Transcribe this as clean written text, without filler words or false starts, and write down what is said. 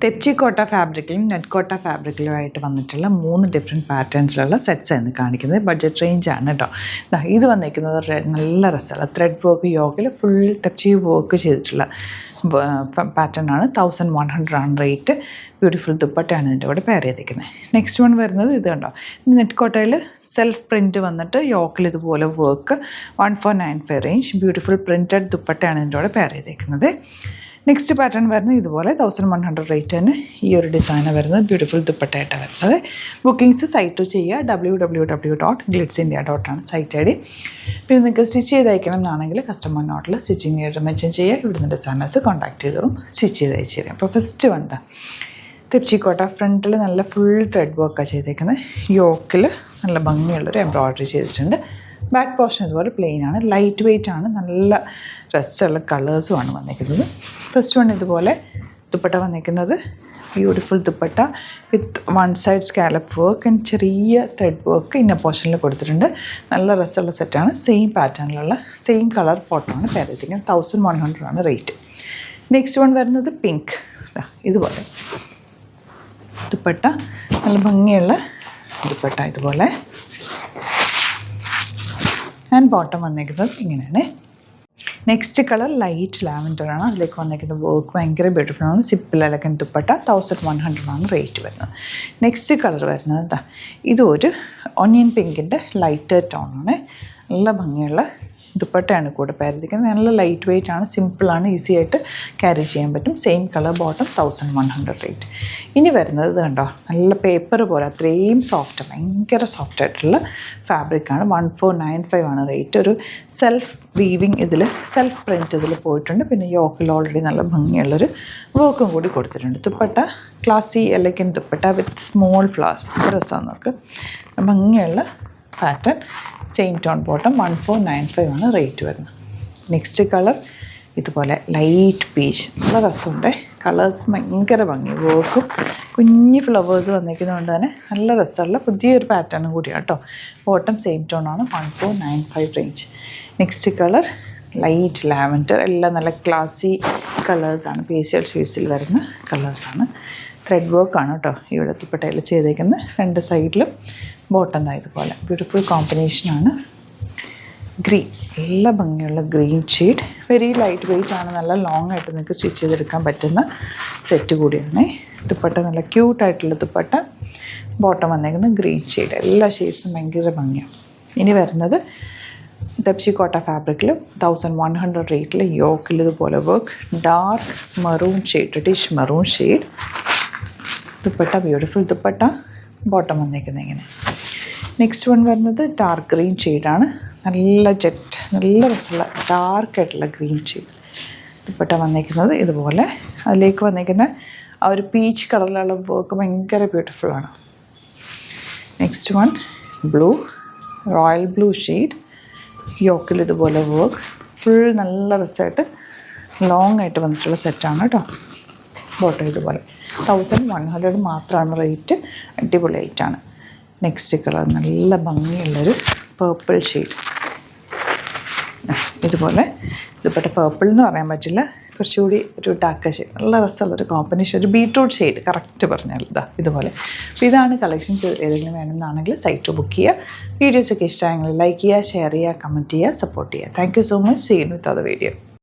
തെച്ചിക്കോട്ട ഫാബ്രിക്കിലും net കോട്ട ഫാബ്രിക്കിലുമായിട്ട് വന്നിട്ടുള്ള 3 different പാറ്റേൺസിലുള്ള sets ആണ് കാണിക്കുന്നത്. ബഡ്ജറ്റ് റേഞ്ചാണ് കേട്ടോ. ഇത് വന്നിരിക്കുന്നത് നല്ല രസമുള്ള ത്രെഡ് വർക്ക് യോക്കിൽ ഫുൾ തെച്ചി വർക്ക് ചെയ്തിട്ടുള്ള പാറ്റേൺ ആണ്. 1100 ആണ് റേറ്റ്. ബ്യൂട്ടിഫുൾ ദുപ്പട്ടയാണ് ഇതിൻ്റെ കൂടെ പെയർ ചെയ്തിരിക്കുന്നത്. നെക്സ്റ്റ് വൺ വരുന്നത് ഇത് കണ്ടോ, നെറ്റ് കോട്ടയിൽ സെൽഫ് പ്രിൻറ്റ് വന്നിട്ട് യോക്കിൽ ഇതുപോലെ വർക്ക് 1495 റേഞ്ച്. ബ്യൂട്ടിഫുൾ പ്രിൻറ്റഡ് ദുപ്പട്ടയാണ് ഇതിൻ്റെ കൂടെ പെയർ ചെയ്തിരിക്കുന്നത്. നെക്സ്റ്റ് പാറ്റേൺ വരുന്നത് ഇതുപോലെ 1100 റേറ്റ് തന്നെ ഈ ഒരു ഡിസൈനാണ് വരുന്നത്. ബ്യൂട്ടിഫുൾ ദുപ്പട്ടയായിട്ടാണ് വരുന്നത്. ബുക്കിംഗ്സ് സൈറ്റ് ചെയ്യുക www.glitzindia.com സൈറ്റ് ഐ ഡി. പിന്നെ നിങ്ങൾക്ക് സ്റ്റിച്ച് ചെയ്ത് അയക്കണം എന്നാണെങ്കിൽ കസ്റ്റമർ നോട്ടിൽ സ്റ്റിച്ചിങ് ആയിട്ട് മെൻഷൻ ചെയ്യുക. ഇവിടുന്ന് ഡിസൈനേഴ്സ് കോൺടാക്ട് ചെയ്തോളും സ്റ്റിച്ച് ചെയ്ത് അയച്ചു തരാം. അപ്പോൾ ഫസ്റ്റ് വണ്ട തെച്ചിക്കോട്ട ഫ്രണ്ടിൽ നല്ല ഫുൾ ത്രെഡ് വർക്കാണ് ചെയ്തേക്കുന്നത്. യോക്കിൽ നല്ല ഭംഗിയുള്ളൊരു എംബ്രോയ്ഡറി ചെയ്തിട്ടുണ്ട്. ബാക്ക് പോർഷൻ ഇതുപോലെ പ്ലെയിൻ ആണ്, ലൈറ്റ് വെയ്റ്റ് ആണ്, നല്ല രസമുള്ള കളേഴ്സുമാണ് വന്നിരിക്കുന്നത്. ഫസ്റ്റ് വൺ ഇതുപോലെ ദുപ്പട്ട വന്നിരിക്കുന്നത് beautiful dupatta with one side scallop work and ചെറിയ ത്രെഡ് വർക്ക് ഇന്ന പോർഷനിൽ കൊടുത്തിട്ടുണ്ട്. നല്ല രസമുള്ള സെറ്റാണ്. സെയിം പാറ്റേണിലുള്ള സെയിം കളർ ഫോട്ടോയാണ് പെയർ ചെയ്തിരിക്കുന്നത്. 1100 ആണ് റേറ്റ്. നെക്സ്റ്റ് വൺ വരുന്നത് പിങ്ക്. ഇതുപോലെ ദുപ്പട്ട നല്ല ഭംഗിയുള്ള ദുപ്പട്ട ഇതുപോലെ ആൻഡ് ബോട്ടം വന്നിരിക്കുന്നത് ഇങ്ങനെയാണ്. നെക്സ്റ്റ് കളർ ലൈറ്റ് ലാവൻഡർ ആണ്. അതിലേക്ക് വന്നിരിക്കുന്നത് വർക്ക് ഭയങ്കര ബ്യൂട്ടിഫുൾ ആണ്. സിപ്പിൾ എലഗൻറ്റ് ദുപ്പട്ട 1100 ആണ് റേറ്റ് വരുന്നത്. നെക്സ്റ്റ് കളർ വരുന്നത് ഇതൊരു ഓണിയൻ പിങ്കിൻ്റെ ലൈറ്റർ ടോണാണ്. നല്ല ഭംഗിയുള്ള ദുപ്പട്ടയാണ് കൂടെ പെയർതിരിക്കുന്നത്. നല്ല ലൈറ്റ് വെയ്റ്റ് ആണ്, സിമ്പിളാണ്, ഈസി ആയിട്ട് ക്യാരി ചെയ്യാൻ പറ്റും. Same colour bottom 1100 rate. ഇനി വരുന്നത് ഇത് കണ്ടോ, നല്ല പേപ്പർ പോലെ അത്രയും സോഫ്റ്റ്, ഭയങ്കര സോഫ്റ്റ് ആയിട്ടുള്ള ഫാബ്രിക്കാണ്. 1495 ആണ് റേറ്റ്. ഒരു സെൽഫ് വീവിങ് ഇതിൽ സെൽഫ് പ്രിൻറ്റ് ഇതിൽ പോയിട്ടുണ്ട്. പിന്നെ യോക്കിൽ ഓൾറെഡി നല്ല ഭംഗിയുള്ളൊരു വർക്കും കൂടി കൊടുത്തിട്ടുണ്ട്. Dupatta classy elegant dupatta with small flowers. രസമാണ് നമുക്ക് ഭംഗിയുള്ള പാറ്റേൺ. സെയിം ടോൺ ബോട്ടം 1495 ആണ് റേറ്റ് വരുന്നത്. നെക്സ്റ്റ് കളർ ഇതുപോലെ ലൈറ്റ് പീച്ച്. നല്ല രസമുണ്ട്. കളേഴ്സ് ഭയങ്കര ഭംഗി, വർക്കും കുഞ്ഞ് ഫ്ലവേഴ്സ് വന്നിരിക്കുന്നതുകൊണ്ട് തന്നെ നല്ല രസമുള്ള പുതിയൊരു പാറ്റേണും കൂടിയാണ് കേട്ടോ. ബോട്ടം സെയിം ടോൺ ആണ് 1495 range. Next colour light lavender. എല്ലാം നല്ല ക്ലാസി കളേഴ്സാണ്, പേസ്റ്റൽ ഷെയ്ഡ്സിൽ വരുന്ന കളേഴ്സാണ്. ത്രെഡ് വർക്കാണ് കേട്ടോ ഇവിടെ ദുപ്പട്ടയിൽ ചെയ്തേക്കുന്നത്. രണ്ട് സൈഡിലും ബോട്ടം ഇതുപോലെ ബ്യൂട്ടിഫുൾ കോമ്പിനേഷനാണ്. ഗ്രീൻ, നല്ല ഭംഗിയുള്ള green shade. Very light weight ആണ്. നല്ല ലോങ് ആയിട്ട് നിങ്ങൾക്ക് സ്റ്റിച്ച് ചെയ്തെടുക്കാൻ പറ്റുന്ന സെറ്റ് കൂടിയാണ്. ദുപ്പട്ട നല്ല ക്യൂട്ടായിട്ടുള്ള ദുപ്പട്ട. ബോട്ടം വന്നേക്കുന്നത് ഗ്രീൻ ഷെയ്ഡ്. എല്ലാ ഷെയ്ഡ്സും ഭയങ്കര ഭംഗിയാണ്. ഇനി വരുന്നത് തെച്ചിക്കോട്ട ഫാബ്രിക്കിൽ 1100 റേറ്റിൽ യോക്കിൽ ഇതുപോലെ work. Dark maroon shade, dish maroon shade dupatta. Beautiful dupatta. Bottom വന്നേക്കുന്നത് ഇങ്ങനെ. നെക്സ്റ്റ് വൺ വരുന്നത് ഡാർക്ക് ഗ്രീൻ ഷെയ്ഡാണ്. നല്ല ജെറ്റ്, നല്ല രസമുള്ള ഡാർക്കായിട്ടുള്ള ഗ്രീൻ ഷെയ്ഡ്. ദുപ്പട്ട വന്നേക്കുന്നത് ഇതുപോലെ. അതിലേക്ക് വന്നേക്കുന്ന ആ ഒരു പീച്ച് കളറിലുള്ള വർക്ക് ഭയങ്കര ബ്യൂട്ടിഫുള്ളാണ്. Next one blue, royal blue shade. യോക്കിൽ ഇതുപോലെ വർക്ക് ഫുൾ നല്ല രസമായിട്ട് ലോങ് ആയിട്ട് വന്നിട്ടുള്ള സെറ്റാണ് കേട്ടോ. ബോട്ടം ഇതുപോലെ 1100 മാത്രമാണ് റേറ്റ്. അടിപൊളി റേറ്റാണ്. നെക്സ്റ്റ് കളർ നല്ല ഭംഗിയുള്ളൊരു പേർപ്പിൾ ഷെയ്ഡ്. ഇതുപോലെ ദുപ്പട്ട പേർപ്പിൾ എന്ന് പറയാൻ പറ്റില്ല, കുറച്ചുകൂടി ഒരു ഡാർക്ക് ഷെയ്ഡ്. നല്ല രസമുള്ളൊരു കോമ്പിനേഷൻ, ഒരു ബീട്രൂട്ട് ഷെയ്ഡ് കറക്റ്റ് പറഞ്ഞാൽ ഇതുപോലെ. അപ്പോൾ ഇതാണ് കളക്ഷൻസ്. ഏതെങ്കിലും വേണമെന്നാണെങ്കിൽ സൈറ്റ് ബുക്ക് ചെയ്യുക. വീഡിയോസൊക്കെ ഇഷ്ടമായെങ്കിൽ ലൈക്ക് ചെയ്യുക, ഷെയർ ചെയ്യുക, കമൻറ്റ് ചെയ്യുക, സപ്പോർട്ട് ചെയ്യുക. Thank you so much. See you with other video.